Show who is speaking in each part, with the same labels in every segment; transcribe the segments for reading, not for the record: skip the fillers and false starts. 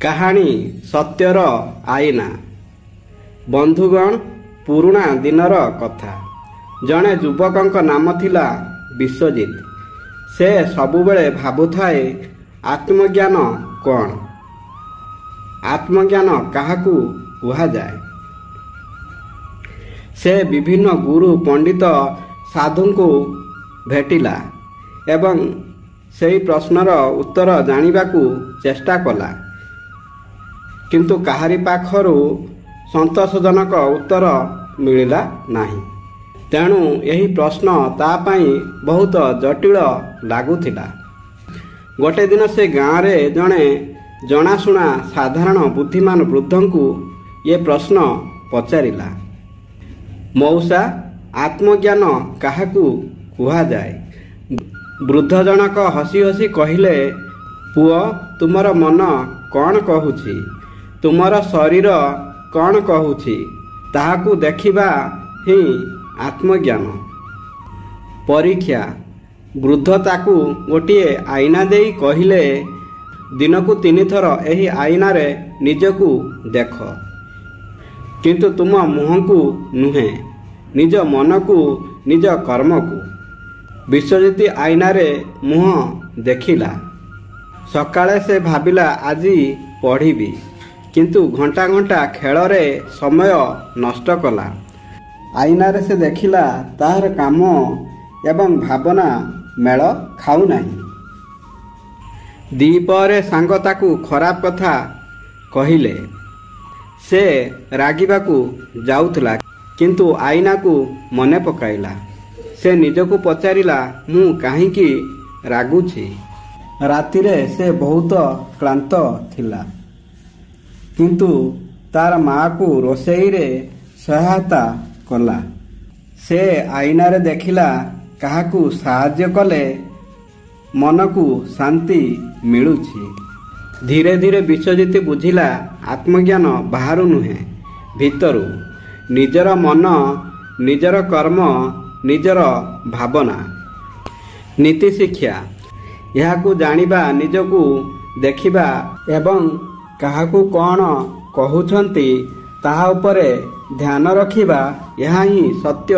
Speaker 1: କାହାଣୀ ସତ୍ୟର ଆଇନା। ବନ୍ଧୁଗଣ, ପୁରୁଣା ଦିନର କଥା। ଜଣେ ଯୁବକଙ୍କ ନାମ ଥିଲା ବିଶ୍ୱଜିତ। ସେ ସବୁବେଳେ ଭାବୁଥାଏ, ଆତ୍ମଜ୍ଞାନ କ'ଣ? ଆତ୍ମଜ୍ଞାନ କାହାକୁ କୁହାଯାଏ? ସେ ବିଭିନ୍ନ ଗୁରୁ, ପଣ୍ଡିତ, ସାଧୁଙ୍କୁ ଭେଟିଲା ଏବଂ ସେହି ପ୍ରଶ୍ନର ଉତ୍ତର ଜାଣିବାକୁ ଚେଷ୍ଟା କଲା, କିନ୍ତୁ କାହାରି ପାଖରୁ ସନ୍ତୋଷଜନକ ଉତ୍ତର ମିଳିଲା ନାହିଁ। ତେଣୁ ଏହି ପ୍ରଶ୍ନ ତା ପାଇଁ ବହୁତ ଜଟିଳ ଲାଗୁଥିଲା। ଗୋଟିଏ ଦିନ ସେ ଗାଁରେ ଜଣେ ଜଣାଶୁଣା ସାଧାରଣ ବୁଦ୍ଧିମାନ ବୃଦ୍ଧଙ୍କୁ ଏ ପ୍ରଶ୍ନ ପଚାରିଲା, ମଉସା, ଆତ୍ମଜ୍ଞାନ କାହାକୁ କୁହାଯାଏ? ବୃଦ୍ଧ ଜଣକ ହସି ହସି କହିଲେ, ପୁଅ, ତୁମର ମନ କ'ଣ କହୁଛି? ତୁମର ଶରୀର କ'ଣ କହୁଛି? ତାହାକୁ ଦେଖିବା ହିଁ ଆତ୍ମଜ୍ଞାନ। ପରୀକ୍ଷା। ବୃଦ୍ଧ ତାକୁ ଗୋଟିଏ ଆଇନା ଦେଇ କହିଲେ, ଦିନକୁ 3 ଥର ଏହି ଆଇନାରେ ନିଜକୁ ଦେଖ, କିନ୍ତୁ ତୁମ ମୁହଁକୁ ନୁହେଁ, ନିଜ ମନକୁ, ନିଜ କର୍ମକୁ। ବିଶ୍ୱଜିତ ଆଇନାରେ ମୁହଁ ଦେଖିଲା। ସକାଳେ ସେ ଭାବିଲା, ଆଜି ପଢ଼ିବି, କିନ୍ତୁ ଘଣ୍ଟା ଘଣ୍ଟା ଖେଳରେ ସମୟ ନଷ୍ଟ କଲା। ଆଇନାରେ ସେ ଦେଖିଲା ତାହାର କାମ ଏବଂ ଭାବନା ମେଳ ଖାଉନାହିଁ। ଦ୍ୱିପହରେ ସାଙ୍ଗ ତାକୁ ଖରାପ କଥା କହିଲେ। ସେ ରାଗିବାକୁ ଯାଉଥିଲା, କିନ୍ତୁ ଆଇନାକୁ ମନେ ପକାଇଲା। ସେ ନିଜକୁ ପଚାରିଲା, ମୁଁ କାହିଁକି ରାଗୁଛି? ରାତିରେ ସେ ବହୁତ କ୍ଳାନ୍ତ ଥିଲା, କିନ୍ତୁ ତାର ମାଆକୁ ରୋଷେଇରେ ସହାୟତା କଲା। ସେ ଆଇନାରେ ଦେଖିଲା, କାହାକୁ ସାହାଯ୍ୟ କଲେ ମନକୁ ଶାନ୍ତି ମିଳୁଛି। ଧୀରେ ଧୀରେ ବିଶ୍ୱଜିତ ବୁଝିଲା, ଆତ୍ମଜ୍ଞାନ ବାହାରୁ ନୁହେଁ, ଭିତରୁ। ନିଜର ମନ, ନିଜର କର୍ମ, ନିଜର ଭାବନା। ନୀତି ଶିକ୍ଷା। ଏହାକୁ ଜାଣିବା, ନିଜକୁ ଦେଖିବା ଏବଂ କାହାକୁ କ'ଣ କହୁଛନ୍ତି ତାହା ଉପରେ ଧ୍ୟାନ ରଖିବା, ଏହା ହିଁ ସତ୍ୟ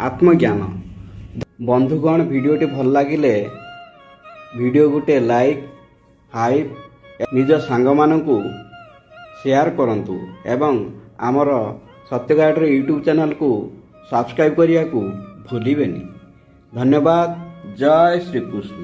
Speaker 1: ଆତ୍ମଜ୍ଞାନ। ବନ୍ଧୁଗଣ, ଭିଡ଼ିଓଟି ଭଲ ଲାଗିଲେ ଭିଡ଼ିଓ ଗୋଟିଏ ଲାଇକ୍, ହାଇପ୍, ନିଜ ସାଙ୍ଗମାନଙ୍କୁ ସେୟାର କରନ୍ତୁ ଏବଂ ଆମର ସତ୍ୟ ଗାଇଡ଼ର ୟୁଟ୍ୟୁବ୍ ଚ୍ୟାନେଲକୁ ସବସ୍କ୍ରାଇବ୍ କରିବାକୁ ଭୁଲିବେନି। ଧନ୍ୟବାଦ। ଜୟ ଶ୍ରୀକୃଷ୍ଣ।